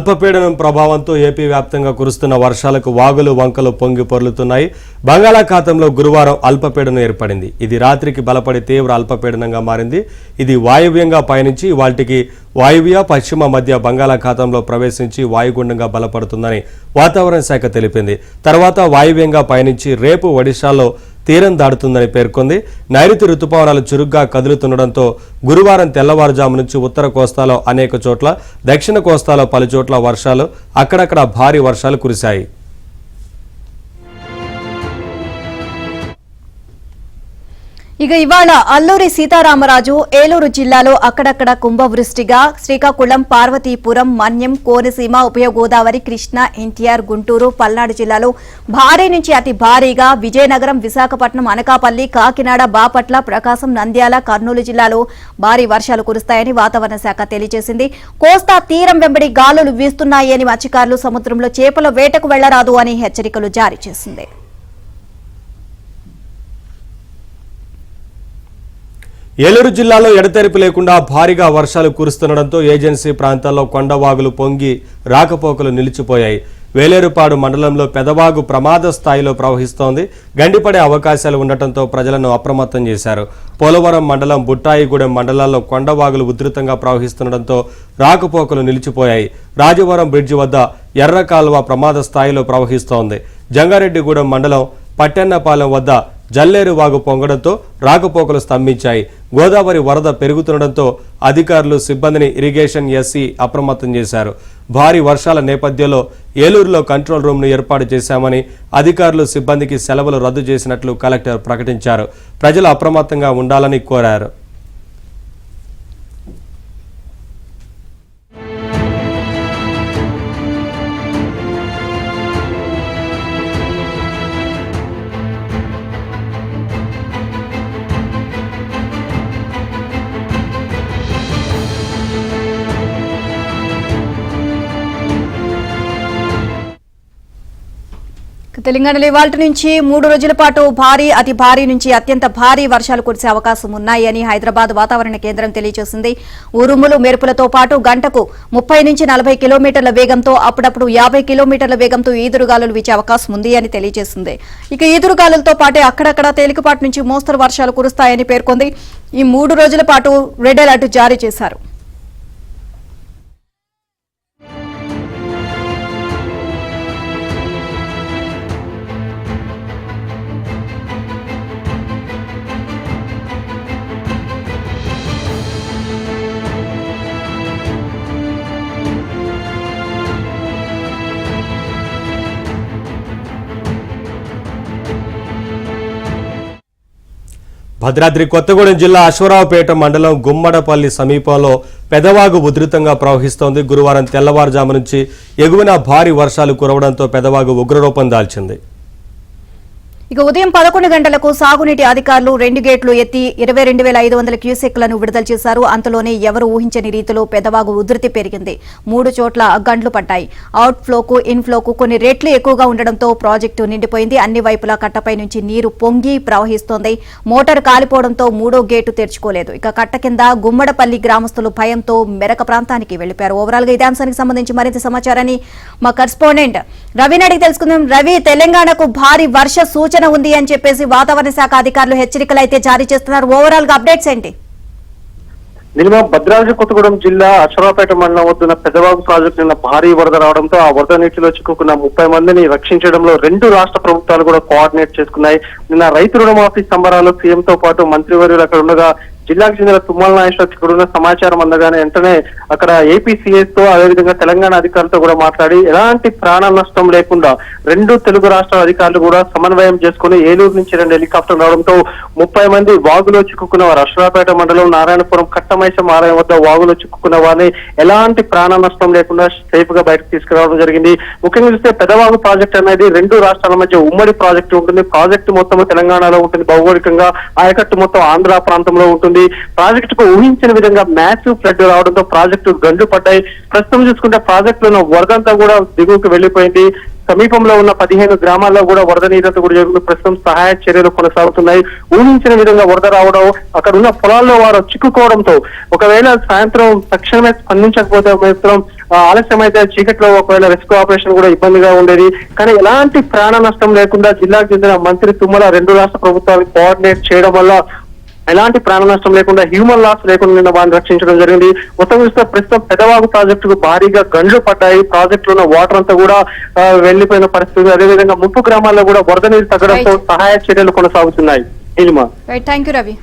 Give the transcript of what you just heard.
అల్పపీడనం ప్రభావంతో ఏపీ వ్యాప్తంగా కురుస్తున్న వర్షాలకు వాగులు వంకలు పొంగి పొర్లుతున్నాయి. బంగాళాఖాతంలో గురువారం అల్పపీడనం ఏర్పడింది. ఇది రాత్రికి బలపడి తీవ్ర అల్పపీడనంగా మారింది. ఇది వాయువ్యంగా పయనించి ఇవాల్టికి వాయువ్య పశ్చిమ మధ్య బంగాళాఖాతంలో ప్రవేశించి వాయుగుండంగా బలపడుతుందని వాతావరణ శాఖ తెలిపింది. తర్వాత వాయువ్యంగా పయనించి రేపు ఒడిశాలో తీరం దాడుతుందని పేర్కొంది. నైరుతి రుతుపవనాలు చురుగ్గా కదులుతుండటంతో గురువారం తెల్లవారుజాము నుంచి ఉత్తర కోస్తాలో అనేక చోట్ల, దక్షిణ కోస్తాలో పలుచోట్ల వర్షాలు, అక్కడక్కడ భారీ వర్షాలు కురిశాయి. ఇక ఇవాళ అల్లూరి సీతారామరాజు ఏలూరు జిల్లాలో అక్కడక్కడ కుంభవృష్టిగా, శ్రీకాకుళం, పార్వతీపురం, మన్యం, కోనసీమ, ఉభయ గోదావరి, కృష్ణా, ఎన్టీఆర్, గుంటూరు, పల్నాడు జిల్లాలో భారీ నుంచి అతి భారీగా, విజయనగరం, విశాఖపట్నం, అనకాపల్లి, కాకినాడ, బాపట్ల, ప్రకాశం, నంద్యాల, కర్నూలు జిల్లాలో భారీ వర్షాలు కురుస్తాయని వాతావరణ శాఖ తెలియజేసింది. కోస్తా తీరం వెంబడి గాలులు వీస్తున్నాయని మత్స్యకారులు సముద్రంలో చేపల వేటకు వెళ్లరాదు అని హెచ్చరికలు జారీ చేసింది. ఏలూరు జిల్లాలో ఎడతెరిపి లేకుండా భారీగా వర్షాలు కురుస్తుండటంతో ఏజెన్సీ ప్రాంతాల్లో కొండవాగులు పొంగి రాకపోకలు నిలిచిపోయాయి. వేలేరుపాడు మండలంలో పెదవాగు ప్రమాద స్థాయిలో ప్రవహిస్తోంది. గండిపడే అవకాశాలు ఉండటంతో ప్రజలను అప్రమత్తం చేశారు. పోలవరం మండలం, బుట్టాయిగూడెం మండలాల్లో కొండవాగులు ఉధృతంగా ప్రవహిస్తుండటంతో రాకపోకలు నిలిచిపోయాయి. రాజవరం బ్రిడ్జి వద్ద ఎర్ర కాలువ ప్రమాద స్థాయిలో ప్రవహిస్తోంది. జంగారెడ్డిగూడెం మండలం పట్టెన్నపాలెం వద్ద జల్లేరు వాగు పొంగడంతో రాకపోకలు స్తంభించాయి. గోదావరి వరద పెరుగుతుండటంతో అధికారులు, సిబ్బందిని ఇరిగేషన్ ఎస్సీ అప్రమత్తం చేశారు. భారీ వర్షాల నేపథ్యంలో ఏలూరులో కంట్రోల్ రూమ్ను ఏర్పాటు చేశామని, అధికారులు, సిబ్బందికి సెలవులు రద్దు చేసినట్లు కలెక్టర్ ప్రకటించారు. ప్రజలు అప్రమత్తంగా ఉండాలని కోరారు. తెలంగాణలో ఇవాళ నుంచి 3 రోజుల పాటు భారీ, అతి భారీ నుంచి అత్యంత భారీ వర్షాలు కురిసే అవకాశం ఉన్నాయని హైదరాబాద్ వాతావరణ కేంద్రం తెలియజేసింది. ఉరుములు, మెరుపులతో పాటు గంటకు 30 నుంచి 40 కిలోమీటర్ల వేగంతో, అప్పుడప్పుడు 50 కిలోమీటర్ల వేగంతో ఈదురుగాలులు వీచే అవకాశం ఉంది అని తెలియజేసింది. ఇక ఈదురుగాలులతో పాటే అక్కడక్కడ తేలికపాటి నుంచి మోస్తరు వర్షాలు కురుస్తాయని పేర్కొంది. ఈ 3 రోజుల పాటు రెడ్ అలర్ట్ జారీ చేశారు. భద్రాద్రి కొత్తగూడెం జిల్లా అశ్వరావుపేట మండలం గుమ్మడపల్లి సమీపంలో పెదవాగు ఉధృతంగా ప్రవహిస్తోంది. గురువారం తెల్లవారుజాము నుంచి ఎగువన భారీ వర్షాలు కురవడంతో పెదవాగు ఉగ్రరూపం దాల్చింది. ఇక ఉదయం 11 గంటలకు సాగునీటి అధికారులు 2 గేట్లు ఎత్తి 22,500 క్యూసెక్లను విడుదల చేశారు. అంతలోనే ఎవరు ఊహించని రీతిలో పెదవాగు ఉధృతి పెరిగింది. 3 చోట్ల గండ్లు పడ్డాయి. అవుట్ ఫ్లోకు, ఇన్ ఫ్లోకు కొన్ని రెట్లు ఎక్కువగా ఉండడంతో ప్రాజెక్టు నిండిపోయింది. అన్ని వైపులా కట్టపై నుంచి నీరు పొంగి ప్రవహిస్తోంది. మోటార్ కాలిపోవడంతో 3వ గేటు తెరుచుకోలేదు. ఇక కట్ట కింద గుమ్మడపల్లి గ్రామస్తులు భయంతో మెరక ప్రాంతానికి వెళ్లిపారు. ఓవరాల్ గా ఇదే అంశానికి సంబంధించి మరింత సమాచారాన్ని మా కరెస్పాండెంట్ రవిని అడిగి తెలుసుకుందాం. రవి, తెలంగాణకు భారీ వర్ష సూచన ఉంది అని చెప్పేసి వాతావరణ శాఖ అధికారులు హెచ్చరికలు అయితే జారీ చేస్తున్నారు. ఓవరాల్ గా అప్డేట్స్ ఏంటి? భద్రాద్రి కొత్తగూడెం జిల్లా అశ్వరావుపేట మండలం వద్దున్న పెదవాగు ప్రాజెక్టు నిన్న భారీ వరద రావడంతో ఆ వరద నీటిలో చిక్కుకున్న 30 మందిని రక్షించడంలో 2 రాష్ట్ర ప్రభుత్వాలు కూడా కోఆర్డినేట్ చేసుకున్నాయి. నిన్న రైతు రుణమాఫీ సంబరాలు సీఎంతో పాటు మంత్రివర్యులు అక్కడ ఉండగా జిల్లాకు చెందిన తుమ్మల నాగేశ్వరరావు ఇక్కడున్న సమాచారం అందగానే వెంటనే అక్కడ ఏపీసీఎస్ తో, అదేవిధంగా తెలంగాణ అధికారులతో కూడా మాట్లాడి ఎలాంటి ప్రాణ నష్టం లేకుండా 2 తెలుగు రాష్ట్రాల అధికారులు కూడా సమన్వయం చేసుకుని ఏలూరు నుంచి 2 హెలికాప్టర్లు రావడంతో 30 మంది వాగులో చిక్కుకున్న వారు, అశ్వరావుపేట మండలం నారాయణపురం కట్టమైసం ఆలయం వద్ద వాగులో చిక్కుకున్న వారిని ఎలాంటి ప్రాణ నష్టం లేకుండా సేఫ్ గా బయటకు తీసుకురావడం జరిగింది. ముఖ్యంగా చూస్తే పెదవాగు ప్రాజెక్ట్ అనేది 2 రాష్ట్రాల మధ్య ఉమ్మడి ప్రాజెక్టు ఉంటుంది. ప్రాజెక్టు మొత్తం తెలంగాణలో ఉంటుంది భౌగోళికంగా, ఆయకట్టు మొత్తం ఆంధ్ర ప్రాంతంలో ఉంటుంది. ప్రాజెక్టుకు ఊహించిన విధంగా మ్యాసివ్ ఫ్లడ్ రావడంతో ప్రాజెక్టు గండు పడ్డాయి. ప్రస్తుతం చూసుకుంటే ప్రాజెక్టులో వరదంతా కూడా దిగువకు వెళ్లిపోయింది. సమీపంలో ఉన్న 15 గ్రామాల్లో కూడా వరద నీరంతా కూడా జరుగుతూ ప్రస్తుతం సహాయ చర్యలు కొనసాగుతున్నాయి. ఊహించిన విధంగా వరద రావడం, అక్కడ ఉన్న పొలాల్లో వారు చిక్కుకోవడంతో ఒకవేళ సాయంత్రం తక్షణమే స్పందించకపోతే మాత్రం ఆలస్యం అయితే చీకట్లో ఒకవేళ రెస్క్యూ ఆపరేషన్ కూడా ఇబ్బందిగా ఉండేది. కానీ ఎలాంటి ప్రాణ నష్టం లేకుండా జిల్లాకు చెందిన మంత్రి తుమ్మల 2 రాష్ట్ర ప్రభుత్వాలు కోఆర్డినేట్ చేయడం వల్ల ఎలాంటి ప్రాణ నష్టం లేకుండా, హ్యూమన్ లాస్ లేకుండా నిన్న వారిని రక్షించడం జరిగింది. మొత్తం చూస్తే ప్రస్తుతం పెదవాగు ప్రాజెక్టుకు భారీగా గండ్లు పడ్డాయి. ప్రాజెక్టులో ఉన్న వాటర్ అంతా కూడా వెళ్లిపోయిన పరిస్థితి. అదేవిధంగా ముప్పు గ్రామాల్లో కూడా వరద నీరు తగ్గడంతో సహాయ చర్యలు కొనసాగుతున్నాయి. Thank you Ravi.